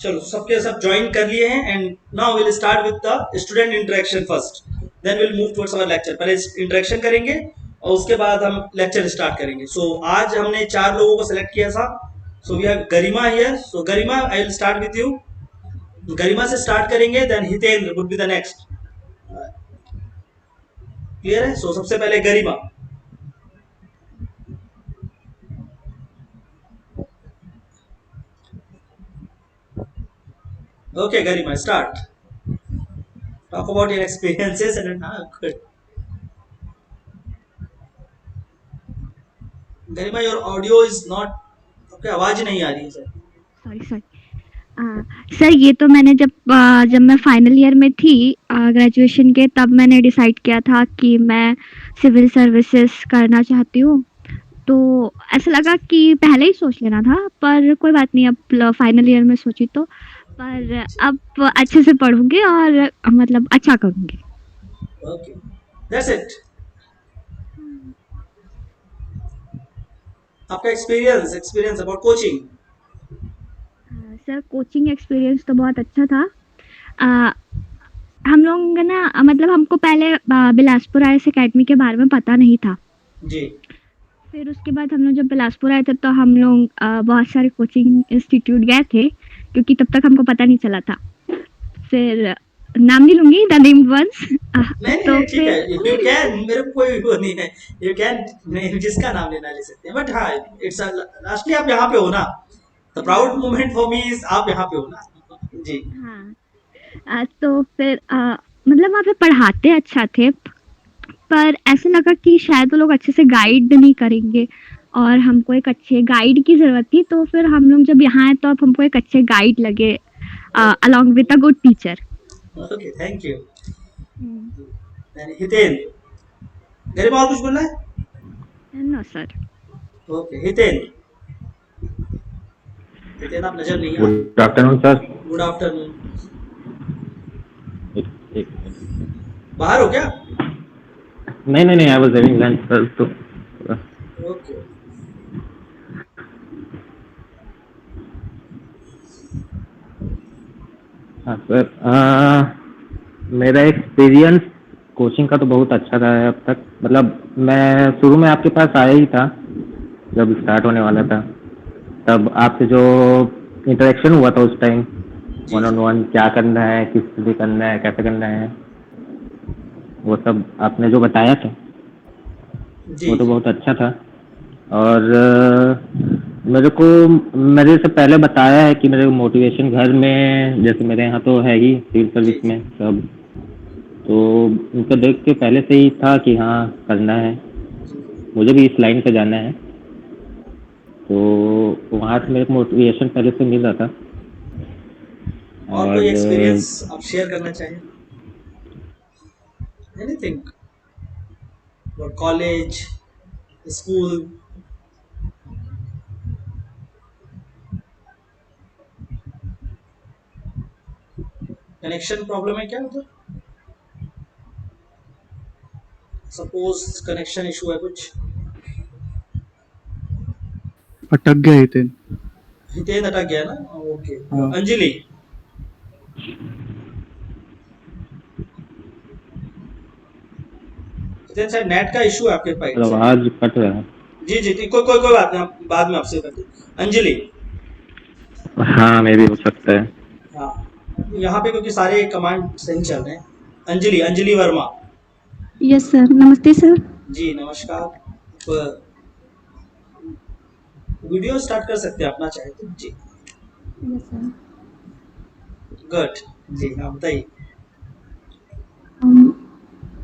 चलो सबके सब ज्वाइन कर लिए हैं and now will start with the student interaction first, then will move towards our lecture. पहले इंटरेक्शन करेंगे और उसके बाद हम लेक्चर स्टार्ट करेंगे। सो आज हमने 4 लोगों को सेलेक्ट किया था। So we have Garima here. So Garima, I will start with you. Garima से स्टार्ट करेंगे, then Hitendra would be the next. Clear है? सो सबसे पहले गरिमा। Okay, Garima, start. Talk about your experiences and good. Garima, your audio is not. आपकी आवाज नहीं आ रही है सर। सॉरी सर, ये तो मैंने जब मैं फाइनल ईयर में थी ग्रेजुएशन के, तब मैंने डिसाइड किया था कि मैं सिविल सर्विसेज करना चाहती हूँ। तो ऐसा लगा कि पहले ही सोच लेना था, पर कोई बात नहीं, अब फाइनल ईयर में सोची तो। पर अब अच्छे से पढ़ूंगी और मतलब अच्छा करूंगी। Okay, that's it. आपका experience about coaching. Sir, coaching experience तो बहुत अच्छा था। अ, हम लोग ना मतलब हमको पहले बिलासपुर आईएएस अकेडमी के बारे में पता नहीं था। जी। फिर उसके बाद हम लोग जब बिलासपुर आए थे तो हम लोग बहुत सारे कोचिंग इंस्टीट्यूट गए थे, क्योंकि तब तक हमको पता नहीं चला था। फिर नाम नहीं लूँगी, द नेम्ड वन्स। नहीं नहीं तो नहीं, ठीक है, फिर यू कैन, मेरे को कोई वो नहीं है। यू कैन, नहीं जिसका नाम लेना ले सकते हैं, बट हाँ, इट्स लास्टली आप यहाँ पे हो ना। The proud moment for me is आप यहाँ पे हो ना। जी। हाँ, तो फिर मतलब वहाँ पे पढ़ाते अच्छा थे, पर ऐसा लगा कि शायद वो लोग अच्छे से गाइड नहीं करेंगे और हमको एक अच्छे गाइड की ज़रूरत थी। तो फिर हम लोग जब यहाँ आए तो अब हमको एक अच्छे गाइड लगे, along with a good teacher. Okay, thank you. Hitendra, Garima और कुछ बोलना है? No sir. Okay, Hitendra. Hitendra आप नजर नहीं आ रहे। Good afternoon sir. Good afternoon. एक मिनट। बाहर हो क्या? नहीं नहीं नहीं, I was having lunch sir. तो ओके। हाँ सर, मेरा एक्सपीरियंस कोचिंग का तो बहुत अच्छा रहा है अब तक। मतलब मैं शुरू में आपके पास आया ही था जब स्टार्ट होने वाला था, तब आपसे जो इंटरेक्शन हुआ था उस time, G one on G one क्या करना है, किस लिए करना है, कैसे करना है, वो सब आपने जो बताया था जी वो तो जी। बहुत अच्छा था। और मेरे को मेरे से पहले बताया है कि मेरे मोटिवेशन घर में, जैसे मेरे यहाँ तो है ही सिविल जी सर्विस जी। में सब, तो उनको देख के पहले से ही था कि हाँ करना है, जी। मुझे भी इस लाइन पे जाना है। तो वहाँ से मेरे को मोटिवेशन पहले से मिल रहा था। और कोई और एक्सपीरियंस आप शेयर करना चाहें? Anything about college, school? Connection problem है क्या उधर? सपोज कनेक्शन इशू है कुछ। अटक गया हितेन। हितेन अटक गया ना? ओके। हाँ। अंजलि। हितेन शायद नेट का इशू है आपके पाइप से। आवाज कट रहा है। जी जी ठीक, कोई बात नहीं, हम बाद में आपसे करते हैं। अंजलि। हाँ, मे भी हो सकता है। हाँ, यहाँ पे क्योंकि सारे कमांड सही चल रहे हैं। अंजलि, अंजलि वर्मा। यस सर, नमस्ते सर। जी नमस्कार। आप वीडियो स्टार्ट कर सकते हैं अपना चाहे तो। जी। Yes sir. गुड। जी हाँ, बताइए।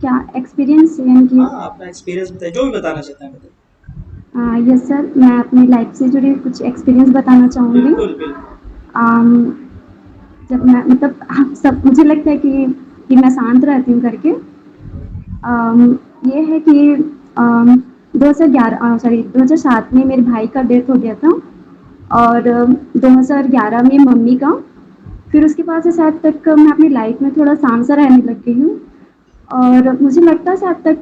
क्या एक्सपीरियंस यानी कि? हाँ, अपना एक्सपीरियंस बताइए, जो भी बताना चाहते हैं बताइए। यस सर, मैं अपनी लाइफ से जुड़े कुछ एक्सपीरियंस बताना चाहूँगी। बिल्कुल बिल्कुल। जब मैं मतलब हम सब, मुझे लगता है कि मैं शांत रहती हूँ करके। ये है कि 2007 में मेरे भाई का डेथ हो गया था, और 2011 में मम्मी का। फिर उसके बाद से शायद तक मैं अपनी लाइफ में थोड़ा शांत सा रहने लग गई हूँ, और मुझे लगता है शायद तक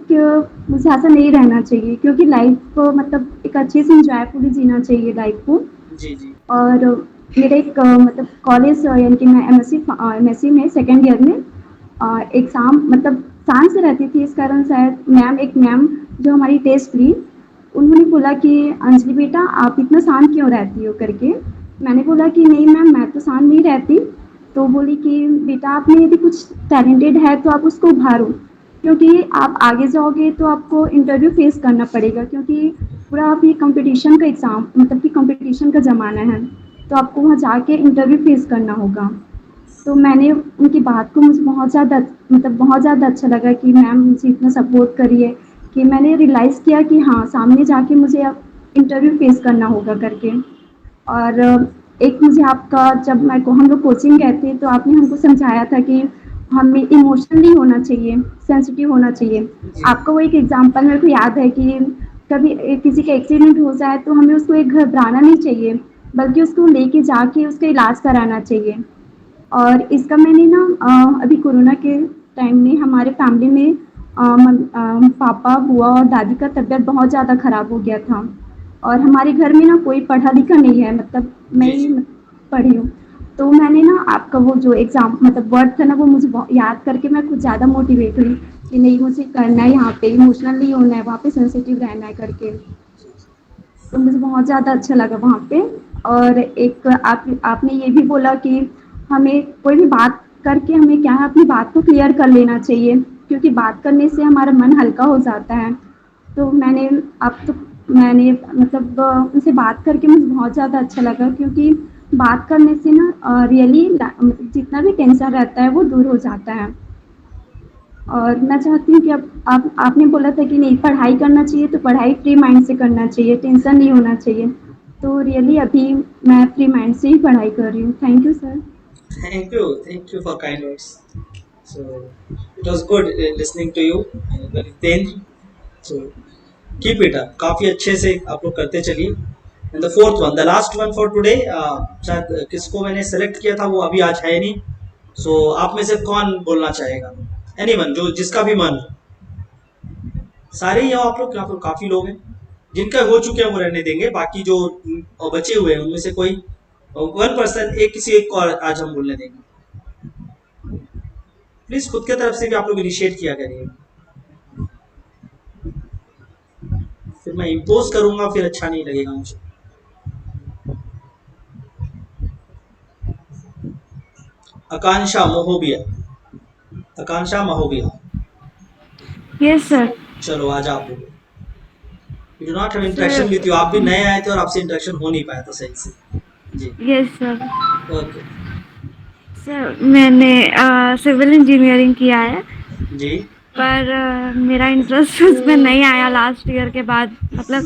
मुझे ऐसा नहीं रहना चाहिए, क्योंकि लाइफ को मतलब एक अच्छे से इंजॉयफुली जीना चाहिए लाइफ को। जी जी। और मेरा एक मतलब कॉलेज यानी कि मैं एमएससी में सेकंड ईयर में एग्ज़ाम मतलब साइंस रहती थी, इस कारण शायद एक मैम जो हमारी टेस्ट ली, उन्होंने बोला कि अंजलि बेटा आप इतना शांत क्यों रहती हो करके। मैंने बोला कि नहीं मैम मैं तो शांत नहीं रहती। तो बोली कि बेटा आप में यदि कुछ टैलेंटेड है तो आप उसको उभारो, क्योंकि आप आगे जाओगे तो आपको इंटरव्यू फेस करना पड़ेगा, क्योंकि पूरा अभी कंपटीशन का एग्ज़ाम मतलब कि कंपटीशन का ज़माना है, तो आपको वहाँ जाके इंटरव्यू फेस करना होगा। तो मैंने उनकी बात को मुझे बहुत ज़्यादा अच्छा लगा कि मैम मुझे इतना सपोर्ट करी है, कि मैंने रियलाइज़ किया कि हाँ, सामने जाके मुझे अब इंटरव्यू फेस करना होगा करके। और एक मुझे आपका जब मैं को हम लोग कोचिंग गए थे तो आपने हमको समझाया था कि हमें इमोशनल नहीं होना चाहिए, सेंसिटिव होना चाहिए। जी आपका वो एक एग्ज़ाम्पल मेरे को याद है कि कभी किसी का एक्सीडेंट हो जाए तो हमें उसको एक घबराना नहीं चाहिए, बल्कि उसको लेके जाके उसका इलाज कराना चाहिए। और इसका मैंने ना अभी कोरोना के टाइम में हमारे फैमिली में पापा, बुआ और दादी का तबीयत बहुत ज़्यादा ख़राब हो गया था, और हमारे घर में ना कोई पढ़ा लिखा नहीं है, मतलब मैं जी ही जी पढ़ी हूँ। तो मैंने ना आपका वो जो एग्ज़ाम मतलब वर्ड था ना, वो मुझे याद करके मैं कुछ ज़्यादा मोटिवेट हुई कि नहीं मुझे करना है, यहाँ पे इमोशनल नहीं होना है, वहाँ पे सेंसिटिव रहना है करके। तो मुझे बहुत ज़्यादा अच्छा लगा वहाँ पे। और एक आपने ये भी बोला कि हमें कोई भी बात करके हमें क्या है अपनी बात को क्लियर कर लेना चाहिए, क्योंकि बात करने से हमारा मन हल्का हो जाता है। तो मैंने मतलब उनसे बात करके मुझे बहुत ज़्यादा अच्छा लगा, क्योंकि बात करने से ना रियली मतलब जितना भी टेंशन रहता है वो दूर हो जाता है। और मैं चाहती हूँ कि अब आपने बोला था कि नहीं पढ़ाई करना चाहिए तो पढ़ाई फ्री माइंड से करना चाहिए, टेंशन नहीं होना चाहिए। तो रियली अभी मैं फ्री माइंड से ही पढ़ाई कर रही हूँ। Thank you sir. Thank you for kind words so it was good listening to you Nitendra so keep it up काफी अच्छे से आप लोग करते चलिए and the fourth one the last one for today शायद किसको मैंने सेलेक्ट किया था वो अभी आज है नहीं सो आप में से कौन बोलना चाहेगा एनीवन जो जिसका भी मन सारे ही हो आप लोग काफी लोग हैं जिनका हो चुके हैं वो रहने देंगे बाकी जो बचे हुए हैं उनमें से कोई वन पर्सन एक किसी एक को आज हम बोलने देंगे प्लीज खुद के तरफ से भी आप लोग इनिशिएट किया करिए फिर मैं इम्पोज करूंगा फिर अच्छा नहीं लगेगा मुझे आकांक्षा महोबिया आकांक्षा महोबिया यस सर। चलो आज आप बोलो we do not have interaction sir with you आप भी नए आए थे और आपसे इंटरेक्शन हो नहीं पाया था सही से जी यस सर। ओके सर मैंने सिविल इंजीनियरिंग किया है, जी पर मेरा इंटरेस्ट उसमें नहीं आया लास्ट ईयर के बाद। मतलब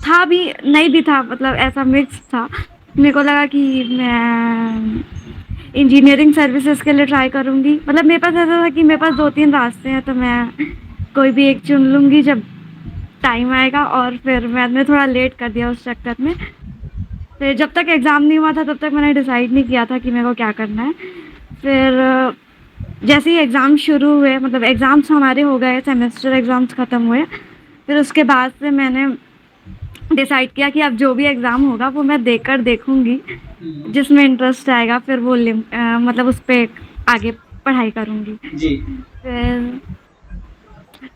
था भी नहीं भी था, मतलब ऐसा मिक्स था। मेरे को लगा कि मैं इंजीनियरिंग सर्विसेज के लिए ट्राई करूँगी। मतलब मेरे पास ऐसा था कि मेरे पास 2-3 रास्ते हैं, तो मैं कोई भी एक चुन लूँगी जब टाइम आएगा। और फिर मैंने थोड़ा लेट कर दिया उस चक्कर में। फिर जब तक एग्ज़ाम नहीं हुआ था तब तक मैंने डिसाइड नहीं किया था कि मेरे को क्या करना है। फिर जैसे ही एग्ज़ाम शुरू हुए, मतलब एग्ज़ाम्स हमारे हो गए, सेमेस्टर एग्ज़ाम्स ख़त्म हुए, फिर उसके बाद से मैंने डिसाइड किया कि अब जो भी एग्ज़ाम होगा वो मैं देकर देखूँगी, जिसमें इंटरेस्ट आएगा फिर वो मतलब उस पे आगे पढ़ाई करूँगी। जी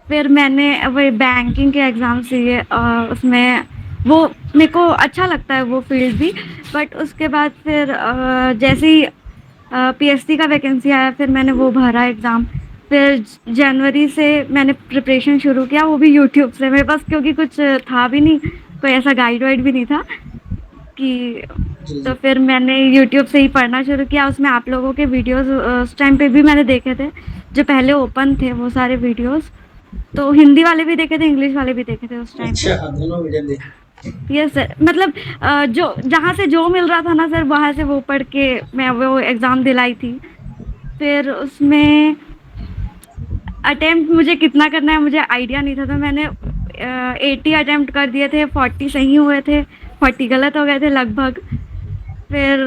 फिर मैंने वही बैंकिंग के एग्ज़ाम दिए, उसमें वो मेरे को अच्छा लगता है वो फ़ील्ड भी। बट उसके बाद फिर जैसे ही पीएससी का वैकेंसी आया, फिर मैंने वो भरा एग्ज़ाम। फिर जनवरी से मैंने प्रिपरेशन शुरू किया, वो भी यूट्यूब से। मेरे पास क्योंकि कुछ था भी नहीं, कोई ऐसा गाइड वाइड भी नहीं था कि। जी तो जी फिर मैंने यूट्यूब से ही पढ़ना शुरू किया। उसमें आप लोगों के वीडियोस उस टाइम पे भी मैंने देखे थे, जो पहले ओपन थे वो सारे वीडियोस। तो हिंदी वाले भी देखे थे, इंग्लिश वाले भी देखे थे उस टाइम पे। अच्छा दोनों मीडियम दे यस सर। मतलब जो जहाँ से जो मिल रहा था ना सर, वहाँ से वो पढ़ के मैं वो एग्ज़ाम दिलाई थी। फिर उसमें अटेम्प्ट मुझे कितना करना है मुझे आइडिया नहीं था, तो मैंने 80 अटेम्प्ट कर दिए थे, 40 सही हुए थे, 40 गलत हो गए थे लगभग। फिर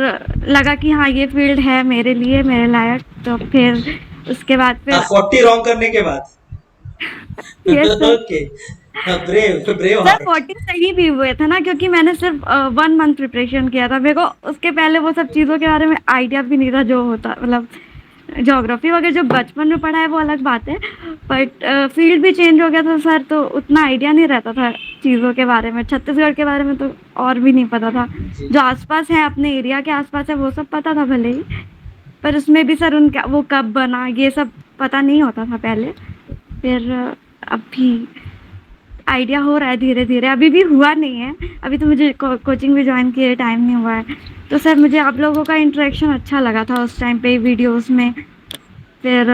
लगा कि हाँ ये फील्ड है मेरे लिए, मेरे लायक। तो फिर उसके बाद फिर 40 रॉन्ग करने के बाद yes sir. Okay brave brave sir heart. 14 सही भी हुए थे ना, क्योंकि मैंने सिर्फ 1 मंथ प्रिपरेशन किया था। मेरे को उसके पहले वो सब चीज़ों के बारे में आइडिया भी नहीं था जो होता, मतलब ज्योग्राफी वगैरह जो बचपन में पढ़ा है वो अलग बात है, बट फील्ड भी चेंज हो गया था सर, तो उतना आइडिया नहीं रहता था चीज़ों के बारे में। छत्तीसगढ़ के बारे में तो और भी नहीं पता था। जी जो आसपास है, अपने एरिया के आसपास है, वो सब पता था भले ही, पर उसमें भी सर उनका वो कब बना ये सब पता नहीं होता था पहले। फिर अभी आइडिया हो रहा है धीरे-धीरे, अभी भी हुआ नहीं है। अभी तो मुझे कोचिंग भी जॉइन किए टाइम नहीं हुआ है। तो सर मुझे आप लोगों का इंटरेक्शन अच्छा लगा था उस टाइम पे वीडियोज़ में। फिर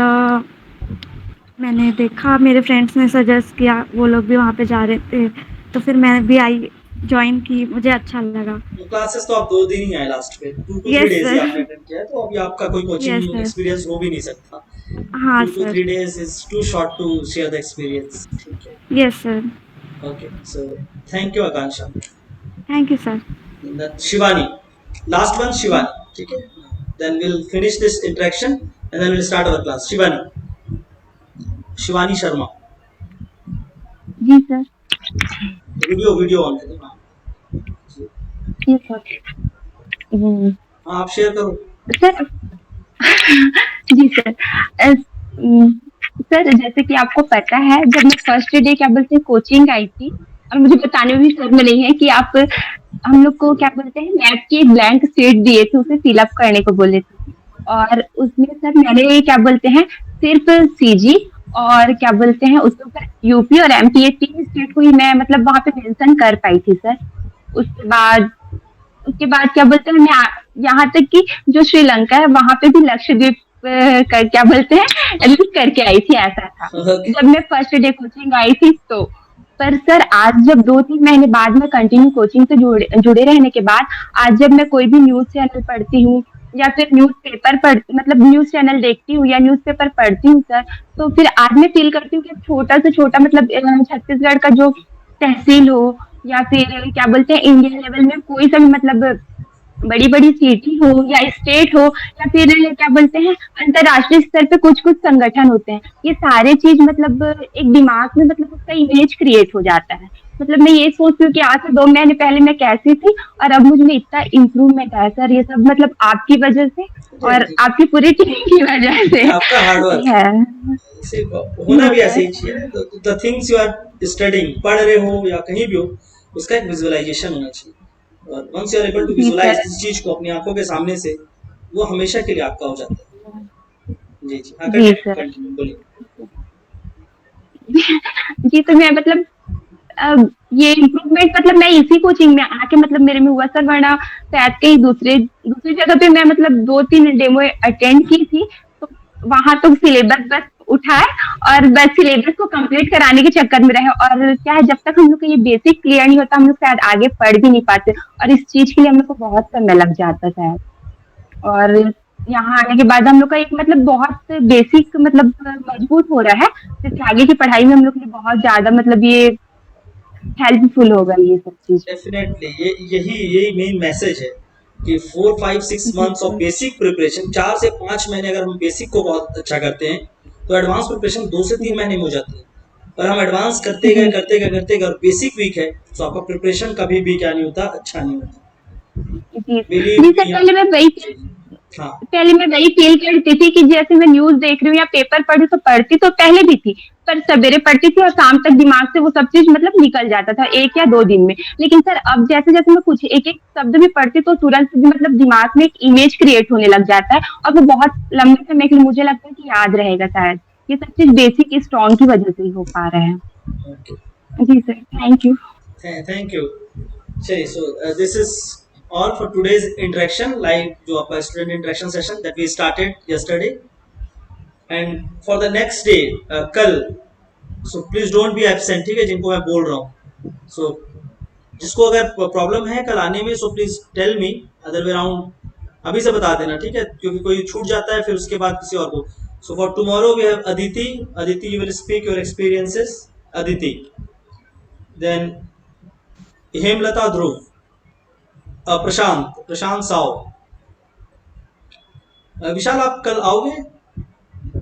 मैंने देखा, मेरे फ्रेंड्स ने सजेस्ट किया, वो लोग भी वहाँ पे जा रहे थे, तो फिर मैं भी आई, जॉइन की, मुझे अच्छा लगा। वो क्लासेस तो आप 2 दिन ही आए लास्ट में, 2 टू 3 यस डेज ही सर। आपने अटेंड किया है, तो अभी आपका कोई यस कोचिंग सर। एक्सपीरियंस हो भी नहीं सकता। हाँ 2 to sir. 3 days is too short to share the experience. ठीक है। Yes sir. Okay, so thank you Akansha. Thank you sir. That Shivani, last one Shivani. ठीक है। Then we'll finish this interaction and then we'll start our class. Shivani, Shivani Sharma. जी sir. Video video on करें। हाँ yes sir. हम्म, हाँ, आप share करो। Sir जी sir. Sir जैसे कि आपको पता है, जब मैं फर्स्ट डे क्या बोलते हैं कोचिंग आई थी, और मुझे बताने में भी शर्म नहीं है कि आप हम लोग को क्या बोलते हैं मैथ की एक ब्लैंक शीट दिए थे, उसे फिल अप करने को बोले थे, और उसमें सर मैंने क्या बोलते हैं सिर्फ सीजी और क्या बोलते हैं उसके ऊपर यूपी और एमपी, ये 3 स्टेट को ही मैं मतलब वहाँ पे मेंशन कर पाई थी सर। उसके बाद उसके बाद क्या बोलते हैं मैं यहाँ तक कि जो श्रीलंका है वहां पे भी लक्षद्वीप क्या बोलते हैं लिंक करके आई थी, ऐसा था Okay. जब मैं फर्स्ट डे कोचिंग आई थी तो। पर सर आज जब 2-3 महीने बाद में कंटिन्यू कोचिंग से जुड़े रहने के बाद, आज जब मैं कोई भी न्यूज चैनल पढ़ती हूँ या फिर न्यूज पेपर पढ़ मतलब न्यूज चैनल देखती हूँ या न्यूज़पेपर पढ़ती हूँ सर, तो फिर आज मैं फील करती हूँ कि छोटा से छोटा मतलब छत्तीसगढ़ का जो तहसील हो या फिर क्या बोलते हैं इंडिया लेवल में कोई सा भी मतलब बड़ी बड़ी सिटी हो या स्टेट हो या फिर क्या बोलते हैं अंतरराष्ट्रीय स्तर पे कुछ कुछ संगठन होते हैं, ये सारे चीज मतलब एक दिमाग में मतलब उसका इमेज क्रिएट हो जाता है। मतलब मैं ये सोचती हूँ कि आज से 2 महीने पहले मैं कैसी थी और अब मुझ में इतना इम्प्रूवमेंट है सर, ये सब मतलब आपकी वजह से और आपकी पूरी टीम की वजह से आपका हार्ड वर्क है। से होना भी ऐसे ही चाहिए। The things you are studying, पढ़ रहे हो या कहीं भी हो, उसका एक विजुअलाइजेशन होना चाहिए, और once you are able to जी विजुअलाइज सर। इस चीज को अपनी आंखों के सामने से, वो हमेशा के लिए आपका हो जाता है। जी जी हाँ, जी कंटिन्यू सर। कंटिन्यू बोलिए। जी तो मैं मतलब ये इम्प्रूवमेंट मतलब मैं इसी कोचिंग में आके मतलब मेरे में हुआ सर, वरना शायद कहीं दूसरे दूसरी जगह पे मैं मतलब 2-3 डेमो अटेंड की थी, तो वहां तो सिलेबस बस उठाए और बस सिलेबस को कंप्लीट कराने के चक्कर में रहे, और क्या है जब तक हम लोग को ये बेसिक क्लियर नहीं होता हम लोग शायद आगे पढ़ भी नहीं पाते, और इस चीज के लिए हम लोग को बहुत समय लग जाता था। और यहाँ आने के बाद हम लोग का एक मतलब बहुत बेसिक मतलब मजबूत हो रहा है, जिससे आगे की पढ़ाई में हम लोग के लिए बहुत ज्यादा मतलब ये हेल्पफुल होगा ये सब चीज। डेफिनेटली ये यही मेन मैसेज है कि 4 5 6 months ऑफ बेसिक प्रिपरेशन, 4 से 5 महीने अगर हम बेसिक को बहुत अच्छा करते हैं तो एडवांस प्रिपरेशन 2 से 3 महीने में हो जाती है। पर हम एडवांस करते गए जी करते गए करते गए और बेसिक वीक है, तो आपका प्रिपरेशन कभी भी क्या नहीं होता, अच्छा नहीं होता। जी बिलीव जी सर। मी। पहले मैं वही जी जी हाँ पहले मैं वही फील करती थी कि जैसे मैं न्यूज देख रही हूँ या पेपर पढ़ रही तो पढ़ती तो पहले भी थी, पर सवेरे पढ़ती थी और शाम तक दिमाग से वो सब चीज मतलब निकल जाता था 1 या 2 दिन में। लेकिन सर अब जैसे जैसे मैं कुछ एक एक शब्द भी पढ़ती तो तुरंत भी मतलब दिमाग में एक इमेज क्रिएट होने लग जाता है, और वो बहुत लंबे समय के लिए मुझे लगता है कि याद रहेगा शायद। ये सब चीज बेसिक स्ट्रॉन्ग की वजह से ही हो पा रहा है। ओके, जी sir, thank you. Thank you. चलिए, so this is all for today's interaction live, जो आपका student interaction session that we started yesterday, and for the next day कल, so please don't be absent, ठीक है, जिनको मैं बोल रहा हूँ। सो जिसको अगर प्रॉब्लम है कल आने में, so please tell me, other way round अभी से बता देना, ठीक है, क्योंकि कोई छूट जाता है फिर उसके बाद किसी और को। So for tomorrow we have Aditi. Aditi, you will speak your experiences. Aditi, then Hemlata Dhruv, Prashant Sao, Vishal आप कल आओगे?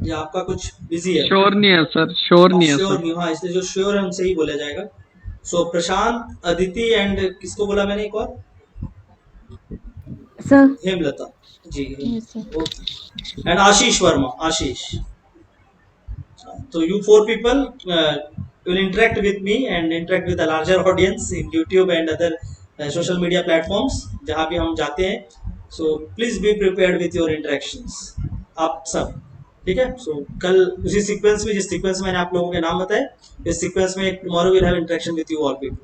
या आपका कुछ बिजी है? श्योर नहीं है सर, श्योर नहीं है श्योर सर। नहीं, हाँ इसलिए जो श्योर है उनसे ही बोला जाएगा। सो प्रशांत, अदिति एंड किसको बोला मैंने एक और? Sir. Hemlata ji. Yes, sir. Okay and Ashish Verma, Ashish. So you four people will interact with me and interact with a larger audience in YouTube and other social media platforms जहाँ भी हम जाते हैं। So please be prepared with your interactions, आप सब, ठीक है। So कल उसी सीक्वेंस में, जिस सीक्वेंस में मैंने आप लोगों के नाम बताए, इस सीक्वेंस में tomorrow we'll have interaction with you all people,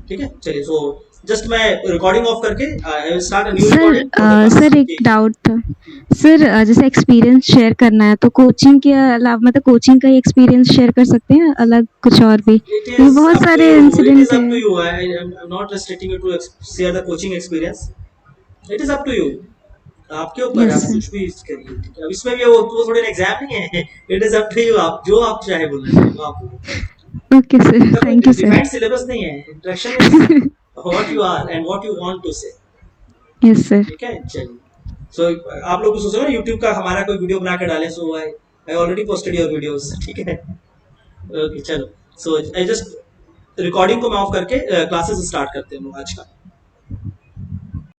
ठीक है। चलिए, so जस्ट मैं रिकॉर्डिंग ऑफ करके आई will start a new sir recording. Sir एक डाउट था सर, जैसे एक्सपीरियंस शेयर करना है तो कोचिंग के अलावा मतलब कोचिंग का ही एक्सपीरियंस शेयर कर सकते हैं, अलग कुछ और भी? It क्योंकि is बहुत up to सारे you. It incident is up to है। you. I'm not restricting you to share the coaching experience. It is up to you. आपके ऊपर है, यस आप सर। कुछ भी करिए, ठीक है। अब इसमें भी वो थोड़े एग्जाम नहीं है। It is up to you. आप जो आप चाहे बोलना चाहिए वो आप बोलो। ओके सर, इसका थैंक कोई यू सर। डिफाइंड सिलेबस नहीं है। Interaction is what you are and what you want to say, yes sir. ठीक है। चलिए, सो आप लोग सोचो ना यूट्यूब का हमारा कोई वीडियो बना के डालें, so I already posted your videos, ठीक है। ओके चलो, सो आई जस्ट रिकॉर्डिंग को मैं ऑफ करके क्लासेस स्टार्ट करते हैं हम लोग आज का।